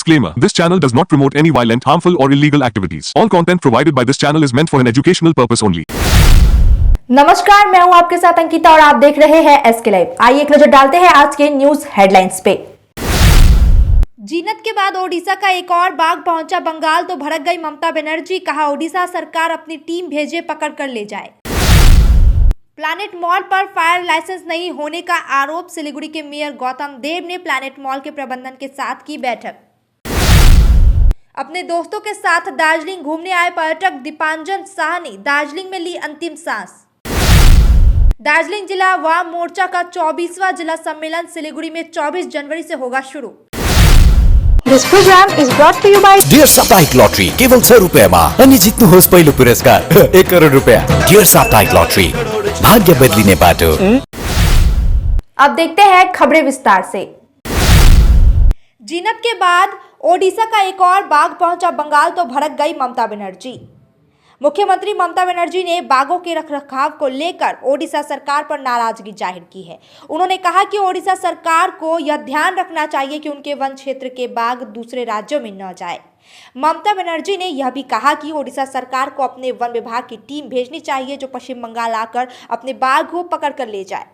Disclaimer: This channel does not promote any violent, harmful, or illegal activities. All content provided by this channel is meant for an educational purpose only. नमस्कार, मैं हूं आपके साथ अंकिता और आप देख रहे हैं एसके लाइव। आइए एक नजर डालते हैं आज के न्यूज हेडलाइंस पे। जीनत के बाद ओडिशा का एक और बाघ पहुंचा बंगाल तो भड़क गई ममता बनर्जी। कहा ओडिशा सरकार अपनी टीम भेजे, पकड़ कर ले जाए। प्लैनेट मॉल पर फायर लाइसेंस नहीं होने का आरोप। सिलीगुड़ी के मेयर गौतम देव ने प्लैनेट मॉल के प्रबंधन के साथ की बैठक। अपने दोस्तों के साथ दार्जिलिंग घूमने आए पर्यटक दीपांजन साह ने दार्जिलिंग में ली अंतिम सांस। दार्जिलिंग जिला वाम मोर्चा का 24वां जिला सम्मेलन सिलीगुड़ी में 24 जनवरी से होगा शुरू। This program is brought to you by dear साप्ताहिक लॉटरी केवल 100 रुपैयाँमा अनि जित्नुहोस् पहिलो पुरस्कार 1 करोड रुपैयाँ। डियर साप्ताहिक लॉटरी, भाग्य बदलिने बाटो। अब देखते हैं खबरें विस्तार से। जीनत के बाद ओडिशा का एक और बाघ पहुंचा बंगाल तो भड़क गई ममता बनर्जी। मुख्यमंत्री ममता बनर्जी ने बाघों के रखरखाव को लेकर ओडिशा सरकार पर नाराजगी जाहिर की है। उन्होंने कहा कि ओडिशा सरकार को यह ध्यान रखना चाहिए कि उनके वन क्षेत्र के बाघ दूसरे राज्यों में न जाए। ममता बनर्जी ने यह भी कहा कि ओडिशा सरकार को अपने वन विभाग की टीम भेजनी चाहिए जो पश्चिम बंगाल आकर अपने बाघ को पकड़ कर ले जाए।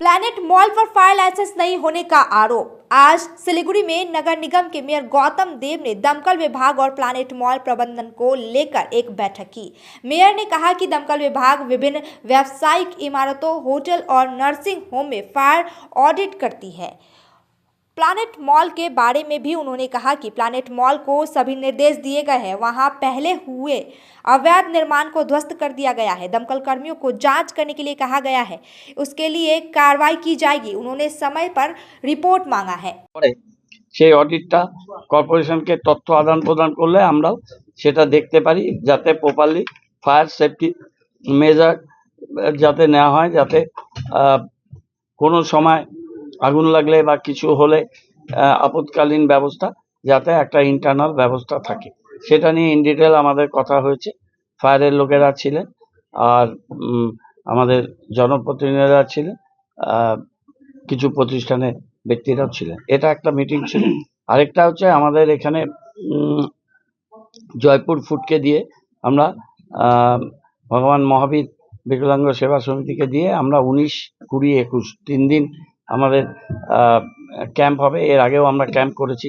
प्लैनेट मॉल पर फायर लाइसेंस नहीं होने का आरोप। आज सिलीगुड़ी में नगर निगम के मेयर गौतम देव ने दमकल विभाग और प्लैनेट मॉल प्रबंधन को लेकर एक बैठक की। मेयर ने कहा कि दमकल विभाग विभिन्न व्यावसायिक इमारतों, होटल और नर्सिंग होम में फायर ऑडिट करती है। प्लैनेट मॉल के बारे में भी उन्होंने कहा कि प्लैनेट मॉल को सभी निर्देश दिए गए हैं। वहां पहले हुए अवैध निर्माण को ध्वस्त कर दिया गया है। दमकल कर्मियों को जांच करने के लिए कहा गया है, उसके लिए कार्रवाई की जाएगी। उन्होंने समय पर रिपोर्ट मांगा है। সেই অডিটটা কর্পোরেশনকে তথ্য আদান প্রদান করলে আমরা সেটা দেখতে পারি যাতে প্রপারলি ফায়ার সেফটি মেজার যাতে নেওয়া হয়, যাতে কোনো সময় আগুন লাগলে বা কিছু হলে আপৎকালীন ব্যবস্থা যাতে একটা ইন্টারনাল ব্যবস্থা থাকে, সেটা নিয়ে ইন ডিটেল আমাদের কথা হয়েছে। ফায়ারের লোকেরা ছিলেন আর আমাদের জনপ্রতিনিধিরা ছিলেন, কিছু প্রতিষ্ঠানের ব্যক্তিরাও ছিলেন। এটা একটা মিটিং ছিল। আরেকটা হচ্ছে আমাদের এখানে জয়পুর ফুডকে দিয়ে আমরা ভগবান মহাবীর বিকলাঙ্গ সেবা সমিতিকে দিয়ে আমরা 19, 20, 21 3 দিন আমাদের ক্যাম্প হবে। এর আগেও আমরা ক্যাম্প করেছি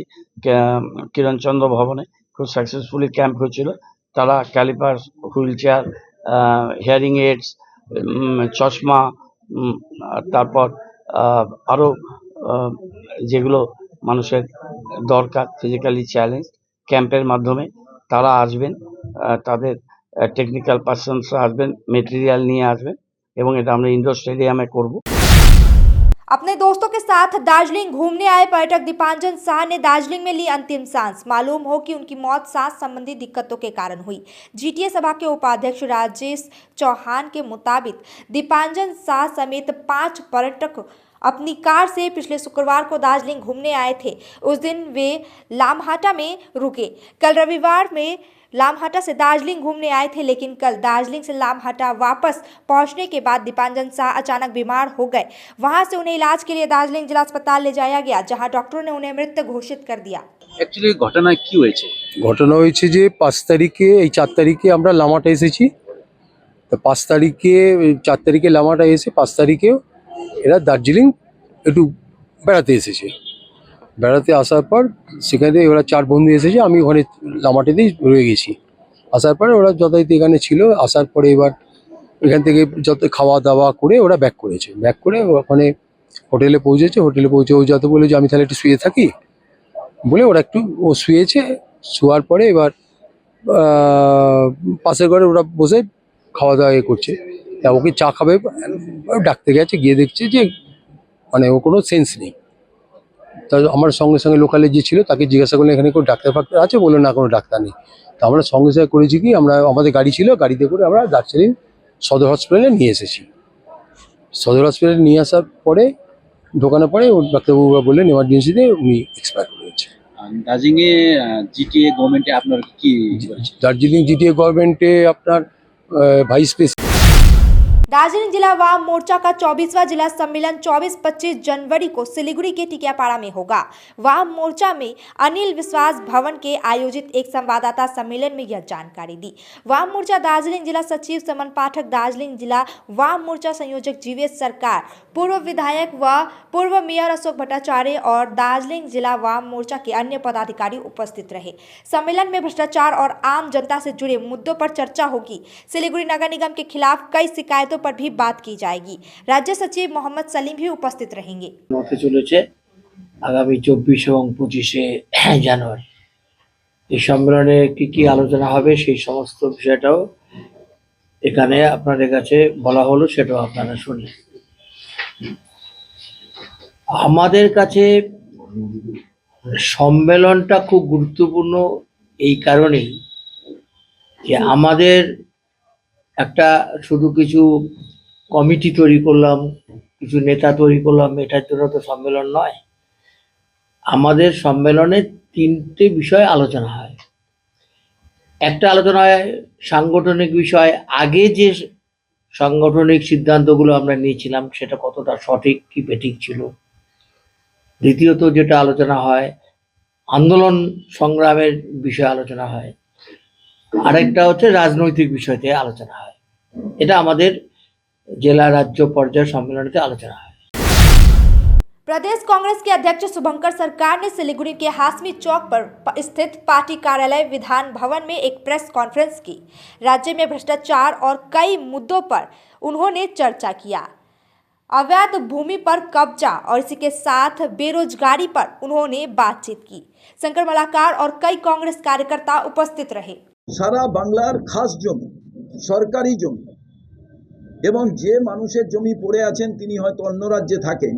কিরণচন্দ্র ভবনে, খুব সাকসেসফুলি ক্যাম্প হয়েছিল। তারা caliper, wheelchair, hearing aids, চশমা, তারপর আরও যেগুলো মানুষের দরকার ফিজিক্যালি চ্যালেঞ্জ, ক্যাম্পের মাধ্যমে তারা আসবেন, তাদের টেকনিক্যাল পার্সনসরা আসবেন, মেটেরিয়াল নিয়ে আসবেন এবং এটা আমরা ইন্ডোর স্টেডিয়ামে করব। अपने दोस्तों के साथ दार्जिलिंग घूमने आए पर्यटक दीपांजन साह ने दार्जिलिंग में ली अंतिम सांस। मालूम हो कि उनकी मौत सांस संबंधी दिक्कतों के कारण हुई। जीटीए सभा के उपाध्यक्ष राजेश चौहान के मुताबिक दीपांजन साह समेत 5 पर्यटक अपनी कार से पिछले शुक्रवार को दार्जिलिंग घूमने आए थे। उस दिन वे लामहाटा में रुके। कल रविवार में लामहाटा से दार्जिलिंग घूमने आए थे, लेकिन कल दार्जिलिंग से लामहाटा वापस पहुंचने के बाद दीपांजन साह अचानक बीमार हो गए। वहां से उन्हें इलाज के लिए दार्जिलिंग जिला अस्पताल ले जाया गया, जहां डॉक्टरों ने उन्हें मृत घोषित कर दिया। অ্যাকচুয়ালি ঘটনা কি হয়েছে? ঘটনা হয়েছে যে 5 তারিখে, এই 4 তারিখে আমরা লামাটা এসেছি। তো 5 তারিখে, 4 তারিখে লামাটা এসে 5 তারিখে এরা দার্জিলিং একটু বেড়াতে এসেছে। বেড়াতে আসার পর সেখানে ওরা 4 বন্ধু এসেছে, আমি ওখানে লামাটাতেই রয়ে গেছি। আসার পরে ওরা যথারীতি এখানে ছিল। আসার পরে এবার এখান থেকে যত খাওয়া দাওয়া করে ওরা ব্যাক করেছে। ব্যাক করে ওখানে হোটেলে পৌঁছেছে। হোটেলে পৌঁছে ও যত বলে যে আমি তাহলে একটু শুয়ে থাকি বলে ওরা একটু শুয়েছে। শোয়ার পরে এবার পাশের ঘরে ওরা বসে খাওয়া দাওয়া করছে। তা ওকে চা খাবে ডাকতে গেছে, গিয়ে দেখছে যে মানে ও কোনো সেন্স নেই। তা আমার সঙ্গে সঙ্গে লোকালে যে ছিল তাকে জিজ্ঞাসা করলে এখানে কোনো ডাক্তার ফাক্তার আছে, বললো না কোনো ডাক্তার নেই। তা আমরা সঙ্গে সঙ্গে করেছি কি, আমরা আমাদের গাড়ি ছিল, গাড়িতে করে আমরা দার্জিলিং সদর হসপিটালে নিয়ে এসেছি। সদর হসপিটালে নিয়ে আসার পরে ঢোকানোর পরে ওর ডাক্তারবাবুরা বললেন এমার্জেন্সিতে উনি এক্সপায়ার করে গেছে। দার্জিলিংয়ে জিটিএ গভর্নমেন্টে আপনার কি? দার্জিলিং জিটিএ গভর্নমেন্টে আপনার ভাইস প্রেসিডেন্ট दार्जिलिंग जिला वाम मोर्चा का 24वां जिला सम्मेलन 24-25 जनवरी को सिलीगुड़ी के टिकियापाड़ा में होगा। वाम मोर्चा में अनिल विश्वास भवन के आयोजित एक संवाददाता सम्मेलन में यह जानकारी दी। वाम मोर्चा दार्जिलिंग जिला सचिव समन पाठक, दार्जिलिंग जिला वाम मोर्चा संयोजक जीवेश सरकार, पूर्व विधायक व पूर्व मेयर अशोक भट्टाचार्य और दार्जिलिंग जिला वाम मोर्चा के अन्य पदाधिकारी उपस्थित रहे। सम्मेलन में भ्रष्टाचार और आम जनता से जुड़े मुद्दों पर चर्चा होगी। सिलीगुड़ी नगर निगम के खिलाफ कई शिकायतों पर भी बात की जाएगी। राज्य सचिव मोहम्मद सलीम भी उपस्थित रहेंगे। आगामी 24 এবং 25 জানুয়ারি এই সম্মেলনে কি আলোচনা হবে সেই সমস্ত বিষয়টাও এখানে আপনাদের কাছে বলা হলো, সেটাও আপনারা শুনলেন। আমাদের কাছে সম্মেলনটা খুব গুরুত্বপূর্ণ এই কারণেই যে আমাদের একটা শুধু কিছু কমিটি তৈরি করলাম, কিছু নেতা তৈরি করলাম, এটার জন্য তো সম্মেলন নয়। আমাদের সম্মেলনে 3টে বিষয় আলোচনা হয়। একটা আলোচনা হয় সাংগঠনিক বিষয়, আগে যে সাংগঠনিক সিদ্ধান্তগুলো আমরা নিয়েছিলাম সেটা কতটা সঠিক কি বেঠিক ছিল। দ্বিতীয়ত যেটা আলোচনা হয় আন্দোলন সংগ্রামের বিষয়ে আলোচনা হয়। আরেকটা হচ্ছে রাজনৈতিক বিষয়তে আলোচনা হয়। এটা আমাদের জেলা রাজ্য পর্যায়ে সম্মেলনে আলোচনা হয়। प्रदेश कांग्रेस के अध्यक्ष शुभंकर सरकार ने सिलीगुड़ी के हाशमी चौक पर स्थित पार्टी कार्यालय विधान भवन में एक प्रेस कॉन्फ्रेंस की। राज्य में भ्रष्टाचार और कई मुद्दों पर उन्होंने चर्चा किया। अवैध भूमि पर कब्जा और इसी के साथ बेरोजगारी पर उन्होंने बातचीत की। शंकर मलाकार और कई कांग्रेस कार्यकर्ता उपस्थित रहे। सारा बांगलार खास जमी सरकारी जमी এবং যে মানুষের জমি পড়ে আছেন তিনি হয়তো অন্য রাজ্যে থাকেন,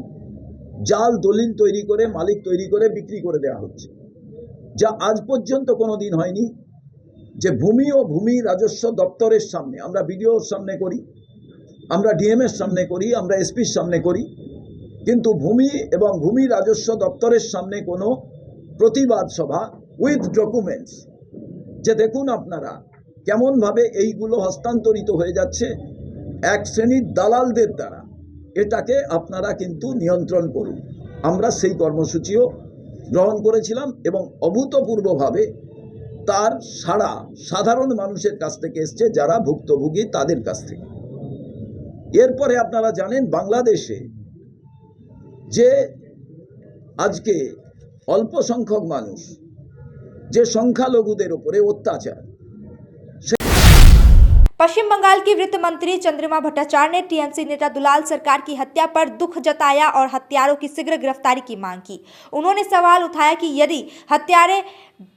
জাল দলিল তৈরি করে মালিক তৈরি করে বিক্রি করে দেওয়া হচ্ছে, যা আজ পর্যন্ত কোনো দিন হয়নি। যে ভূমি ও ভূমি রাজস্ব দপ্তরের সামনে আমরা বিডিওর সামনে করি, আমরা ডিএমের সামনে করি, আমরা এসপির সামনে করি, কিন্তু ভূমি এবং ভূমি রাজস্ব দপ্তরের সামনে কোনো প্রতিবাদ সভা উইথ ডকুমেন্টস, যে দেখুন আপনারা কেমনভাবে এইগুলো হস্তান্তরিত হয়ে যাচ্ছে এক শ্রেণীর দালালদের দ্বারা, এটাকে আপনারা কিন্তু নিয়ন্ত্রণ করুন। আমরা সেই কর্মসূচিও গ্রহণ করেছিলাম এবং অভূতপূর্বভাবে তার সাড়া সাধারণ মানুষের কাছ থেকে এসছে, যারা ভুক্তভোগী তাদের কাছ থেকে। এরপরে আপনারা জানেন বাংলাদেশে যে আজকে অল্প সংখ্যক মানুষ, যে সংখ্যালঘুদের উপরে অত্যাচার। पश्चिम बंगाल की वित्त मंत्री चंद्रिमा भट्टाचार्य ने टीएमसी नेता दुलाल सरकार की हत्या पर दुख जताया और हत्यारों की शीघ्र गिरफ्तारी की मांग की। उन्होंने सवाल उठाया कि यदि हत्यारे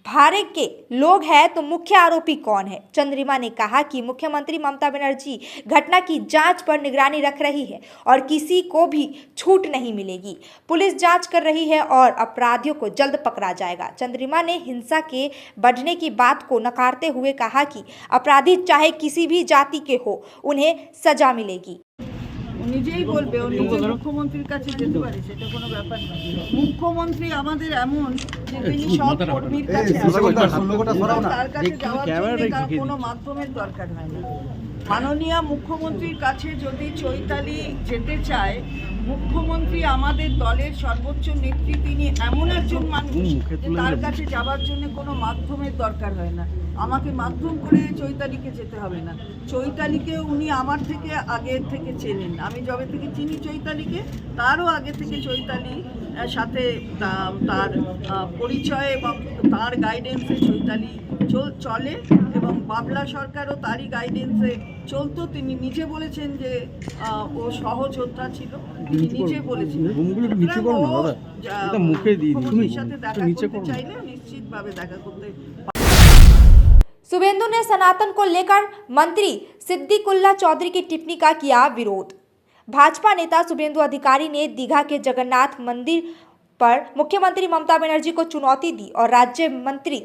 भारत के लोग हैं तो मुख्य आरोपी कौन है। चंद्रिमा ने कहा कि मुख्यमंत्री ममता बनर्जी घटना की जांच पर निगरानी रख रही है और किसी को भी छूट नहीं मिलेगी। पुलिस जांच कर रही है और अपराधियों को जल्द पकड़ा जाएगा। चंद्रिमा ने हिंसा के बढ़ने की बात को नकारते हुए कहा कि अपराधी चाहे किसी भी जाति के हो, उन्हें सजा मिलेगी। নিজেই বলবে ও নিজে মুখ্যমন্ত্রীর কাছে যেতে পারে, সেটা কোনো ব্যাপার না। মুখ্যমন্ত্রী আমাদের এমন যে তিনি সব কর্মীর কাছে তার কাছে যাওয়ার জন্য তার কোনো মাধ্যমের দরকার হয় না। মাননীয় মুখ্যমন্ত্রীর কাছে যদি চৈতালি যেতে চায়, মুখ্যমন্ত্রী আমাদের দলের সর্বোচ্চ নেত্রী, তিনি এমন একজন মানুষ যে তার কাছে যাওয়ার জন্য কোনো মাধ্যমের দরকার হয় না। আমাকে মাধ্যম করে চৈতালিকে যেতে হবে না। চৈতালিকে উনি আমার থেকে আগে থেকে চেনেন। আমি যবে থেকে চিনি চৈতালিকে, তারও আগে থেকে চৈতালি সাথে তার পরিচয় এবং তার গাইডেন্সে চৈতালি চলে এবং বাবলা সরকারও তারই গাইডেন্সে চলতো। তিনি নিজে বলেছেন যে ও সহযোদ্ধা ছিল, তিনি নিজে বলেছেন। মুখ্যমন্ত্রীর সাথে দেখা করতে চাইলে নিশ্চিতভাবে দেখা করতে। शुभेंदु ने सनातन को लेकर मंत्री सिद्दीकुल्ला चौधरी की टिप्पणी का किया विरोध। भाजपा नेता शुभेंदु अधिकारी ने दीघा के जगन्नाथ मंदिर पर मुख्यमंत्री ममता बनर्जी को चुनौती दी और राज्य मंत्री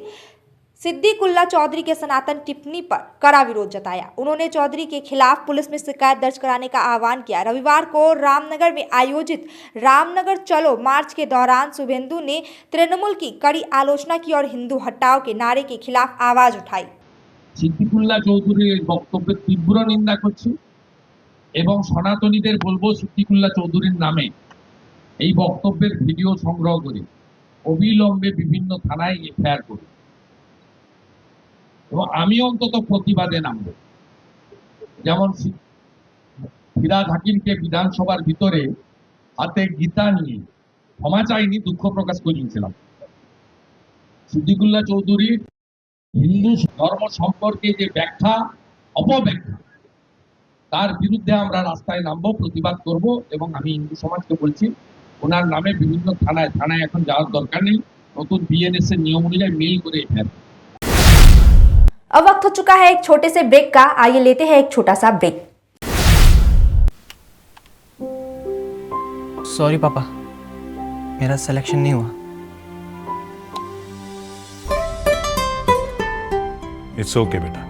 सिद्दीकुल्ला चौधरी के सनातन टिप्पणी पर कड़ा विरोध जताया। उन्होंने चौधरी के खिलाफ पुलिस में शिकायत दर्ज कराने का आह्वान किया। रविवार को रामनगर में आयोजित रामनगर चलो मार्च के दौरान शुभेंदु ने तृणमूल की कड़ी आलोचना की और हिंदू हटाओ के नारे के खिलाफ आवाज उठाई। सिद्दीकुल्ला चौधरी बक्तव्य तीव्र निंदा करছি এবং সনাতনীদের বলবো সিদ্দিকুল্লাহ চৌধুরীর নামে এই বক্তব্যের ভিডিও সংগ্রহ করে অবিলম্বে বিভিন্ন থানায় এফআইআর করুন এবং আমি অন্তত প্রতিবাদে নামব। যেমন ফিরাদ হাকিমকে বিধানসভার ভিতরে হাতে গীতা নিয়ে ক্ষমা চাইনি, দুঃখ প্রকাশ করিয়েছিলাম। সিদ্দিকুল্লাহ চৌধুরীর হিন্দু ধর্ম সম্পর্কে যে ব্যাখ্যা, অপব্যাখ্যা, তার বিরুদ্ধে আমরা রাস্তায় নামবো, প্রতিবাদ করব। এবং আমি হিন্দু সমাজকে বলছি, ওনার নামে বিভিন্ন থানায় এখন যাওয়ার দরকার নেই, নতুন বিএনএস এর নিयम অনুযায়ী মেल করে ফের। अब वक्त हो चुका है एक छोटे से ब्रेक का, आइए लेते हैं एक छोटा सा ब्रेक। सॉरी पापा, मेरा सिलेक्शन नहीं हुआ। इट्स ओके बेटा,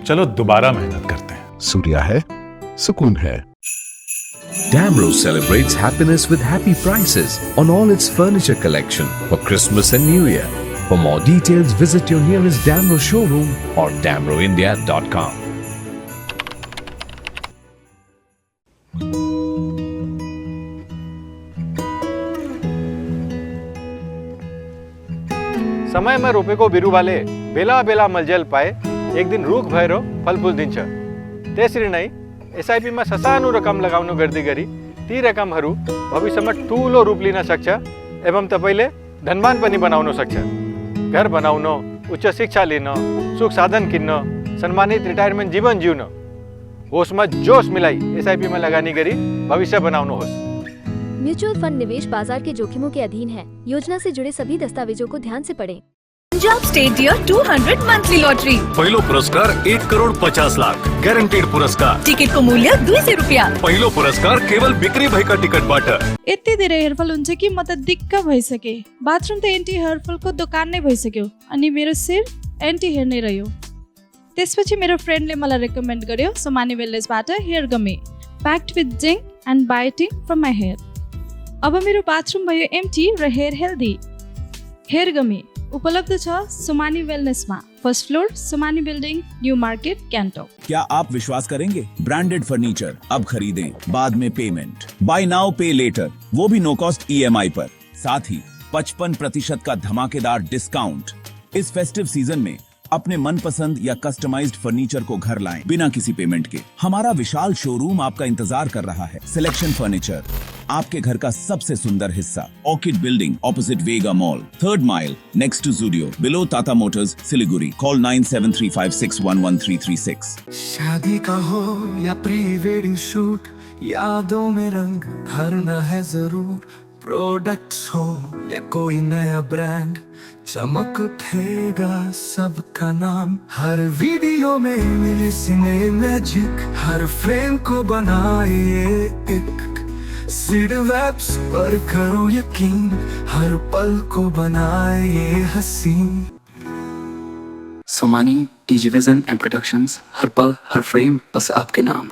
चलो दोबारा मेहनत करते हैं। सूर्या है, सुकून है। Damro celebrates happiness with happy prices on all its furniture collection for Christmas and New Year. For more details, visit your nearest Damro showroom or damroindia.com. समय में रोपे को बिरु वाले बेला बेला मलजल पाए एक दिन रूख भैरो फलफूल दिन छ तेसरी नहीं एसआईपी में ससानु रकम लगाउनु गर्दी गरी ती रकम हरू भविष्य में ठूलो रूप लिन सक्छ एवं तपाईले धनवान पनि बनाउन सक्छ। घर बनाउन, उच्च शिक्षा लिन, सुख साधन किन्न, सम्मानित रिटायरमेंट जीवन जिउन, होश में जोश मिलाई एसआईपी में लगानी गरी भविष्य बनाउनुहोस्। म्यूचुअल फंड निवेश बाजार के जोखिमों के अधीन है। योजना से जुड़े सभी दस्तावेजों को ध्यान से पढ़ें। Punjab state year 200 monthly lottery, पहलो पुरस्कार 1,50,00,000 गारंटेड पुरस्कार। टिकट को मूल्य 200 रुपया। पहिलो पुरस्कार केवल बिक्री भएका टिकटबाट। यति धेरै हेरफल हुन्छ कि म त दिक्क भइसके। बाथरूम त एन्टी हेयरफलको दोकान नै भइसक्यो अनि मेरो सिर एन्टी हेयर नै रह्यो। त्यसपछि मेरो फ्रेन्डले मलाई रेकमेन्ड गर्यो सोमानी वेलनेसबाट hair gummy packed with zinc and biotin from my hair. अब मेरो बाथरूम भयो एम्टी र हेयर हेल्दी। हेयर गमी उपलब्ध छ सोमानी वेलनेसमा, first floor, Somani building, new market, कैंटो। क्या आप विश्वास करेंगे? ब्रांडेड फर्नीचर अब खरीदें, बाद में पेमेंट, बाय नाउ पे लेटर, वो भी नो कॉस्ट EMI पर। साथ ही 55% का धमाकेदार डिस्काउंट। इस फेस्टिव सीजन में अपने मनपसंद या कस्टमाइज्ड फर्नीचर को घर लाएं बिना किसी पेमेंट के। हमारा विशाल शोरूम आपका इंतजार कर रहा है। सिलेक्शन फर्नीचर, आपके घर का सबसे सुंदर हिस्सा। Orchid building opposite Vega mall, 3rd mile next to Zudio, below Tata Motors, Siliguri. Call 9735611336। शादी का हो या प्री वेडिंग शूट, यादों में रंग भरना है जरूर। प्रोडक्ट्स हो या कोई नया ब्रांड, चमक उठेगा सबका नाम। हर वीडियो में मिले सिने मैजिक, हर फ्रेम को बनाए एक सीड वेब्स पर करो यकीन, हर पल को बनाए हसीन। सोमानी टीजीविजन एंड प्रोडक्शंस, हर पल हर फ्रेम बस आपके नाम।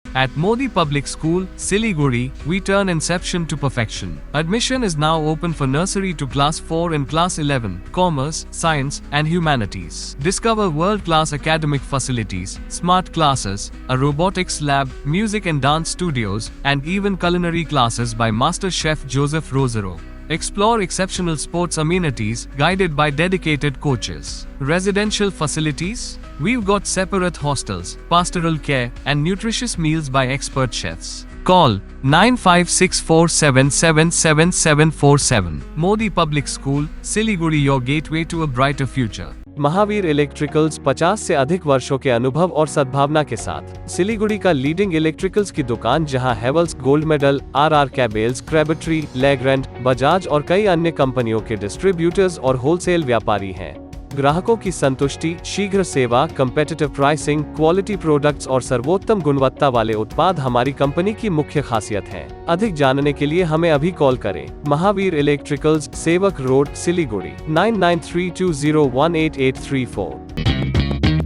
At Modi Public School, Siliguri, we turn inception to perfection. Admission is now open for nursery to class 4 and class 11, commerce, science, and humanities. Discover world-class academic facilities, smart classes, a robotics lab, music and dance studios, and even culinary classes by Master Chef Joseph Rosero. Explore exceptional sports amenities guided by dedicated coaches. Residential facilities, we've got separate hostels, pastoral care, and nutritious meals by expert chefs. Call 9564777747. Modi Public School, Siliguri, your gateway to a brighter future. Mahavir electricals 50 से अधिक वर्षों के अनुभव और सद्भावना के साथ सिलीगुड़ी का लीडिंग इलेक्ट्रिकल्स की दुकान, जहां Havells Gold Medal, RR cables, Crabtree, Legrand, Bajaj और कई अन्य कंपनियों के डिस्ट्रीब्यूटर्स और होलसेल व्यापारी हैं। ग्राहकों की संतुष्टि, शीघ्र सेवा, कम्पेटिटिव प्राइसिंग, क्वालिटी प्रोडक्ट्स और सर्वोत्तम गुणवत्ता वाले उत्पाद हमारी कंपनी की मुख्य खासियत हैं। अधिक जानने के लिए हमें अभी कॉल करें। महावीर इलेक्ट्रिकल्स, सेवक road, Siliguri, 9932018834।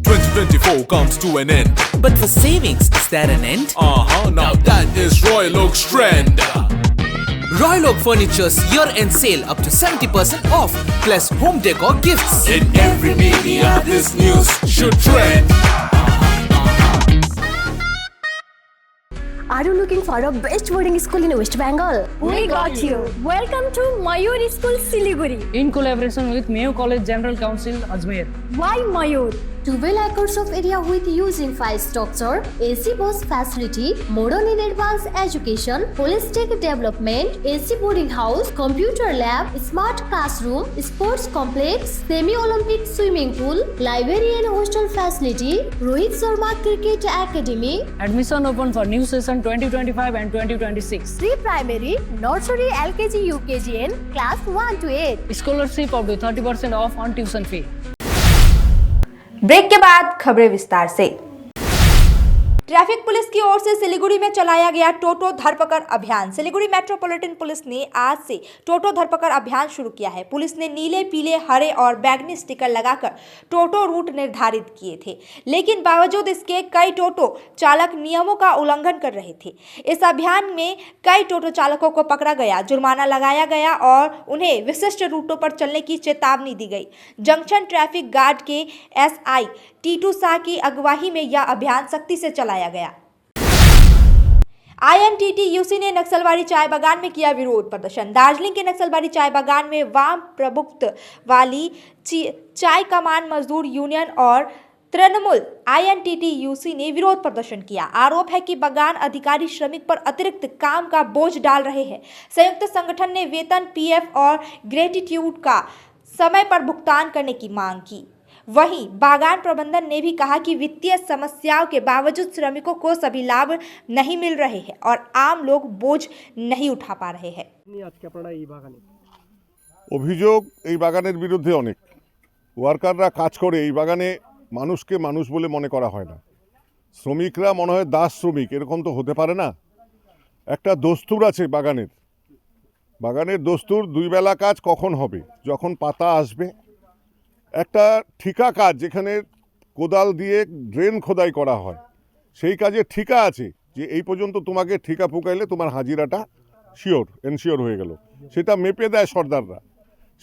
2024 comes to an end, but for savings, is there an end? Now that is Royal Oak's trend. Royal Oak Furniture's year-end sale up to 70% off, plus home decor gifts. In every media, this news should trend. Are you looking for a best boarding school in West Bengal? We got you. Welcome to Mayur School, Siliguri. In collaboration with Mayo College General Council, Ajmer. Why Mayur? 12 acres of area with huge infrastructure, AC bus facility, modern and advanced education, holistic development, AC boarding house, computer lab, smart classroom, sports complex, semi-Olympic swimming pool, library and hostel facility, Rohit Sharma Cricket Academy. Admission open for new session 2025 and 2026. Pre-primary, nursery, LKG, UKG and class 1 to 8. Scholarship up to 30% off on tuition fee. Break के बाद खबरें विस्तार से। Traffic police की ओर से सिलीगुड़ी में चलाया गया टोटो धरपकड़ अभियान। सिलीगुड़ी मेट्रोपॉलिटन पुलिस ने आज से टोटो धरपकड़ अभियान शुरू किया है। पुलिस ने नीले, पीले, हरे और बैगनी स्टिकर लगाकर टोटो रूट निर्धारित किए थे, लेकिन बावजूद इसके कई टोटो चालक नियमों का उल्लंघन कर रहे थे। इस अभियान में कई टोटो चालकों को पकड़ा गया, जुर्माना लगाया गया और उन्हें विशिष्ट रूटों पर चलने की चेतावनी दी गई। जंक्शन ट्रैफिक गार्ड के SI टीटू शाह की अगुवाई में यह अभियान सख्ती से चलाया गया। INTTUC ने नक्सलबाड़ी चाय बागान में किया विरोध प्रदर्शन। दार्जिलिंग के नक्सलबाड़ी चाय बागान में वाम प्रभुत्व वाली चाय कमान मजदूर यूनियन और तृणमूल INTTUC ने विरोध प्रदर्शन किया। आरोप है कि बागान अधिकारी श्रमिक पर अतिरिक्त काम का बोझ डाल रहे हैं। संयुक्त संगठन ने वेतन, PF और ग्रेटिट्यूड का समय पर भुगतान करने की मांग की। वहीं बागान प्रबंधन ने भी कहा कि वित्तीय समस्याओं के बावजूद श्रमिकों को सभी लाभ नहीं मिल रहे हैं और आम लोग बोझ नहीं उठा पा रहे हैं। অভিযোগ এই বাগানের বিরুদ্ধে অনেক। ওয়ার্কাররা কাজ করে এই বাগানে মানুষকে মানুষ বলে মনে করা হয় না। শ্রমিকরা মনে হয় দাস শ্রমিক, এরকম তো হতে পারে না। একটা দস্তুর আছে বাগানের। বাগানের দস্তুর দুই বেলা কাজ কখন হবে? যখন পাতা আসবে। একটা ঠিকা কাজ যেখানে কোদাল দিয়ে ড্রেন খোদাই করা হয়, সেই কাজে ঠিকা আছে যে এই পর্যন্ত তোমাকে ঠিকা ফুকাইলে তোমার হাজিরাটা এনশিওর হয়ে গেল, সেটা মেপে দেয় সর্দাররা।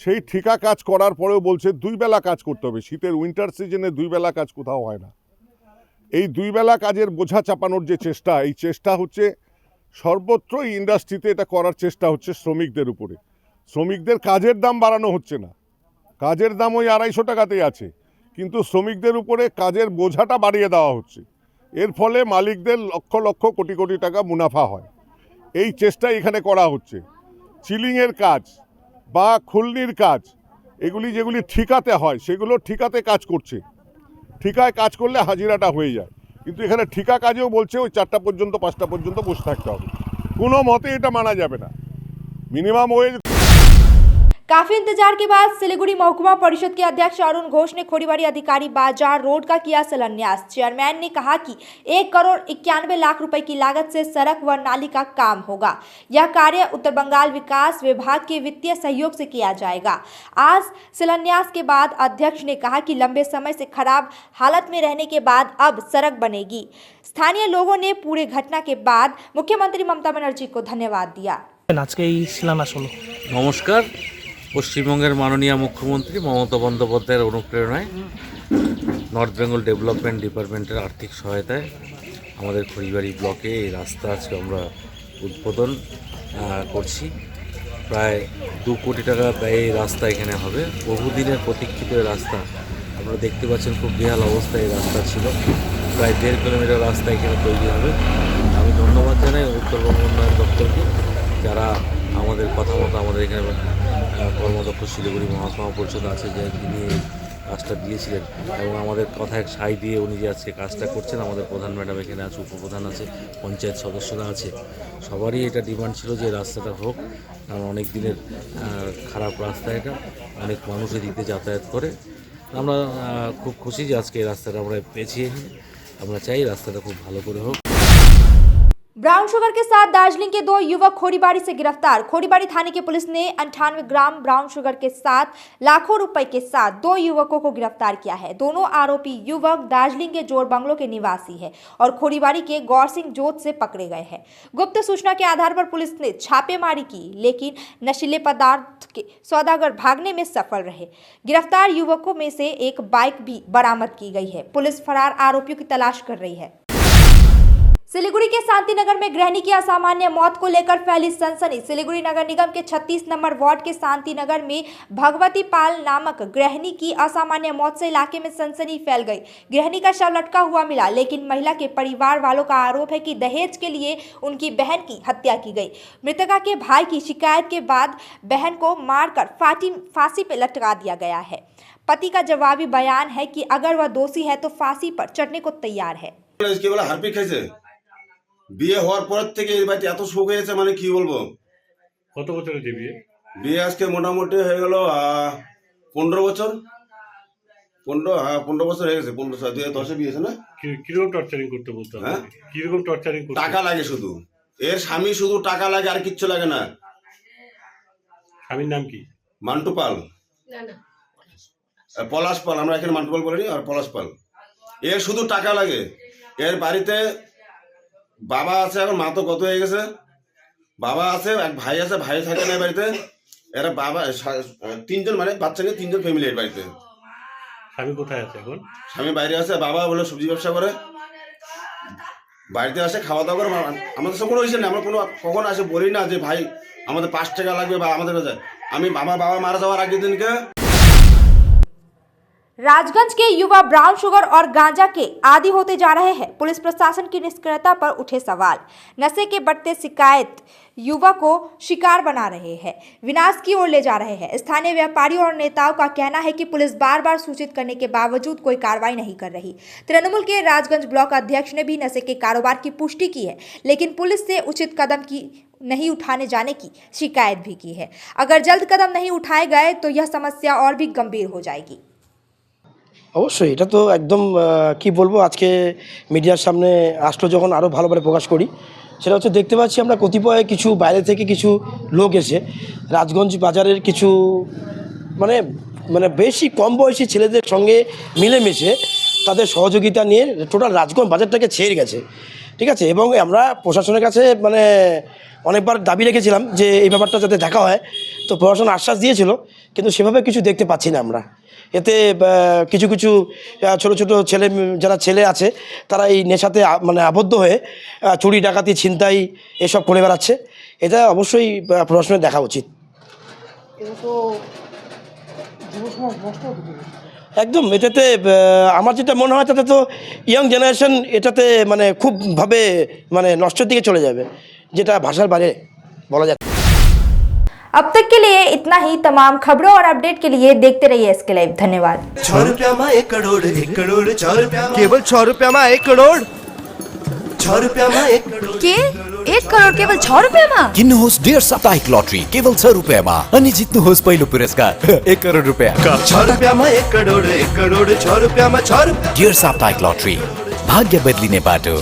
সেই ঠিকা কাজ করার পরেও বলছে দুই বেলা কাজ করতে হবে। শীতের উইন্টার সিজনে দুই বেলা কাজ কোথাও হয় না। এই দুই বেলা কাজের বোঝা চাপানোর যে চেষ্টা, এই চেষ্টা হচ্ছে সর্বত্র ইন্ডাস্ট্রিতে এটা করার চেষ্টা হচ্ছে শ্রমিকদের উপরে। শ্রমিকদের কাজের দাম বাড়ানো হচ্ছে না, কাজের দাম ওই 250 টাকাতেই আছে, কিন্তু শ্রমিকদের উপরে কাজের বোঝাটা বাড়িয়ে দেওয়া হচ্ছে। এর ফলে মালিকদের লক্ষ লক্ষ কোটি কোটি টাকা মুনাফা হয়। এই চেষ্টা এখানে করা হচ্ছে। চিলিংয়ের কাজ বা খুলনির কাজ, এগুলি যেগুলি ঠিকাতে হয় সেগুলো ঠিকাতে কাজ করছে। ঠিকায় কাজ করলে হাজিরাটা হয়ে যায়, কিন্তু এখানে ঠিকা কাজেও বলছে ওই 4টা পর্যন্ত 5টা পর্যন্ত বসে থাকতে হবে। কোনো মতে এটা মানা যাবে না। Minimum wedge. काफी इंतजार के बाद सिलीगुड़ी महकुमा परिषद के अध्यक्ष अरुण घोष ने खोरीबाड़ी अधिकारी बाजार रोड का किया शिलान्यास। चेयरमैन ने कहा कि 1,91,00,000 रुपए की लागत से सड़क व नाली का काम होगा। यह कार्य उत्तर बंगाल विकास विभाग के वित्तीय सहयोग से किया जाएगा। आज शिलान्यास के बाद अध्यक्ष ने कहा कि लंबे समय से खराब हालत में रहने के बाद अब सड़क बनेगी। स्थानीय लोगों ने पूरे घटना के बाद मुख्यमंत्री ममता बनर्जी को धन्यवाद दिया। नमस्कार। পশ্চিমবঙ্গের মাননীয় মুখ্যমন্ত্রী মমতা বন্দ্যোপাধ্যায়ের অনুপ্রেরণায় নর্থ বেঙ্গল ডেভেলপমেন্ট ডিপার্টমেন্টের আর্থিক সহায়তায় আমাদের খড়িবাড়ি ব্লকে এই রাস্তা আজকে আমরা উদ্বোধন করছি। প্রায় 2 কোটি টাকা ব্যয়ে এই রাস্তা এখানে হবে। বহুদিনের প্রতীক্ষিত রাস্তা, আপনারা দেখতে পাচ্ছেন খুব বেহাল অবস্থায় এই রাস্তা ছিল। প্রায় 1.5 কিলোমিটার রাস্তা এখানে তৈরি হবে। আমি ধন্যবাদ জানাই উত্তরবঙ্গ উন্নয়ন দপ্তরকে, যারা আমাদের কথা মতো আমাদের এখানে কর্মদক্ষ শিলিগুড়ি মহকুমা পরিষদ আছে, যে তিনি কাজটা দিয়েছিলেন এবং আমাদের কথায় সাই দিয়ে উনি যে আজকে কাজটা করছেন। আমাদের প্রধান ম্যাডাম এখানে আছে, উপপ্রধান আছে, পঞ্চায়েত সদস্যরা আছে। সবারই এটা ডিমান্ড ছিল যে রাস্তাটা হোক, কারণ অনেক দিনের খারাপ রাস্তা, এটা অনেক মানুষ এদিকে যাতায়াত করে। আমরা খুব খুশি যে আজকে এই রাস্তাটা আমরা পেয়েছি। আমরা চাই রাস্তাটা খুব ভালো করে হোক। ब्राउन शुगर के साथ दार्जिलिंग के 2 युवक खोरीबाड़ी से गिरफ्तार। खोरीबाड़ी थाने की पुलिस ने 98 ग्राम ब्राउन शुगर के साथ लाखों रुपए के साथ 2 युवकों को गिरफ्तार किया है। दोनों आरोपी युवक दार्जिलिंग के जोर बंगलो के निवासी है और खोरीबाड़ी के गौर सिंह जोत से पकड़े गए हैं। गुप्त सूचना के आधार पर पुलिस ने छापेमारी की, लेकिन नशीले पदार्थ के सौदागर भागने में सफल रहे। गिरफ्तार युवकों में से एक बाइक भी बरामद की गई है। पुलिस फरार आरोपियों की तलाश कर रही है। सिलीगुड़ी के शांतिनगर में गृहिणी की असामान्य मौत को लेकर फैली सनसनी। सिलीगुड़ी नगर निगम के 36 नंबर वार्ड के शांतिनगर में भगवती पाल नामक गृहिणी की असामान्य मौत से इलाके में सनसनी फैल गई। गृहिणी का शव लटका हुआ मिला, लेकिन महिला के परिवार वालों का आरोप है कि दहेज के लिए उनकी बहन की हत्या की गई। मृतका के भाई की शिकायत के बाद बहन को मारकर फांसी पे लटका दिया गया है। पति का जवाबी बयान है कि अगर वह दोषी है तो फांसी पर चढ़ने को तैयार है। বিয়ে হওয়ার পর থেকে এই বাড়িতে এত শোক হয়েছে, মানে কি বলবো। কত বছর হয়েছে বিয়ে? বিয়ে আজকে মোটামুটি হয়ে গেল 15 বছর। 15 বছর হয়ে গেছে। 2010 বিয়ে হয়েছে না? কিরকম টর্চারিং করতে বলতো? হ্যাঁ, কিরকম টর্চারিং করতে? টাকা লাগে শুধু, এর স্বামী শুধু টাকা লাগে, আর কিচ্ছু লাগে না। স্বামীর নাম কি? মান্টু পাল। পলাশ পাল, আমরা এখানে মান্টু পাল বলি, আর পলাশ পাল। এর শুধু টাকা লাগে। এর বাড়িতে বাবা আছে, এখন মা তো কত হয়ে গেছে। বাবা আছে, এক ভাই আছে, ভাই থাকে না বাড়িতে। এরা বাবা 3জন, মানে বাচ্চা নিয়ে 3জন ফ্যামিলি এর বাড়িতে। স্বামী কোথায় আছে এখন? স্বামী বাইরে আছে। বাবা বলে সবজি ব্যবসা করে, বাড়িতে আসে খাওয়া দাওয়া করে। আমাদের সব কোনো ইচ্ছে নেই, আমরা কোনো কখন আসে বলি না যে ভাই আমাদের 5 টাকা লাগবে বা আমাদের কাছে। আমার বাবা মারা যাওয়ার আগের দিনকে राजगंज के युवा ब्राउन शुगर और गांजा के आदी होते जा रहे हैं। पुलिस प्रशासन की निष्क्रियता पर उठे सवाल। नशे के बढ़ते शिकायत युवा को शिकार बना रहे हैं, विनाश की ओर ले जा रहे हैं। स्थानीय व्यापारियों और नेताओं का कहना है कि पुलिस बार बार सूचित करने के बावजूद कोई कार्रवाई नहीं कर रही। तृणमूल के राजगंज ब्लॉक अध्यक्ष ने भी नशे के कारोबार की पुष्टि की है, लेकिन पुलिस से उचित कदम की नहीं उठाने जाने की शिकायत भी की है। अगर जल्द कदम नहीं उठाए गए तो यह समस्या और भी गंभीर हो जाएगी। অবশ্যই এটা তো একদম কি বলবো, আজকে মিডিয়ার সামনে আসলো যখন আরও ভালোভাবে প্রকাশ করি, সেটা হচ্ছে দেখতে পাচ্ছি আমরা কতিপয় কিছু বাইরে থেকে কিছু লোক এসে রাজগঞ্জ বাজারের কিছু মানে মানে বেশি কম বয়সী ছেলেদের সঙ্গে মিলেমিশে তাদের সহযোগিতা নিয়ে টোটাল রাজগঞ্জ বাজারটাকে ছেড়ে গেছে। ঠিক আছে, এবং আমরা প্রশাসনের কাছে মানে অনেকবার দাবি রেখেছিলাম যে এই ব্যাপারটা যাতে দেখা হয়, তো প্রশাসন আশ্বাস দিয়েছিল, কিন্তু সেভাবে কিছু দেখতে পাচ্ছি না আমরা। এতে কিছু কিছু ছোট ছোট ছেলে, যারা ছেলে আছে তারা এই নেশাতে মানে আবদ্ধ হয়ে চুরি ডাকাতি ছিনতাই এসব করে বেড়াচ্ছে। এটা অবশ্যই প্রশাসনের দেখা উচিত। একদম এটাতে আমার যেটা মনে হয়, তাতে তো ইয়াং জেনারেশন এটাতে মানে খুবভাবে মানে নষ্টের দিকে চলে যাবে, যেটা ভাষার বাইরে বলা যায়। अब तक के लिए इतना ही। तमाम खबरों और अपडेट के लिए देखते रहिए SK लाइव। धन्यवाद। 6 रुपया में 1 करोड़, 1 करोड़ 6 रुपया, केवल 6 रुपया में 1 करोड़, 6 रुपया में 1 करोड़ के 1 करोड़ केवल 6 रुपया में। किन्नुहोस् डेढ साप्ताहिक लटरी केवल 6 रुपियाँमा अनि जित्नुहोस् पहिलो पुरस्कार 1 करोड रुपियाँ। 6 रुपया में 1 करोड़, 1 करोड़ 6 रुपया में 6 रुपया। डेढ साप्ताहिक लटरी, भाग्य बदलिने बाटो।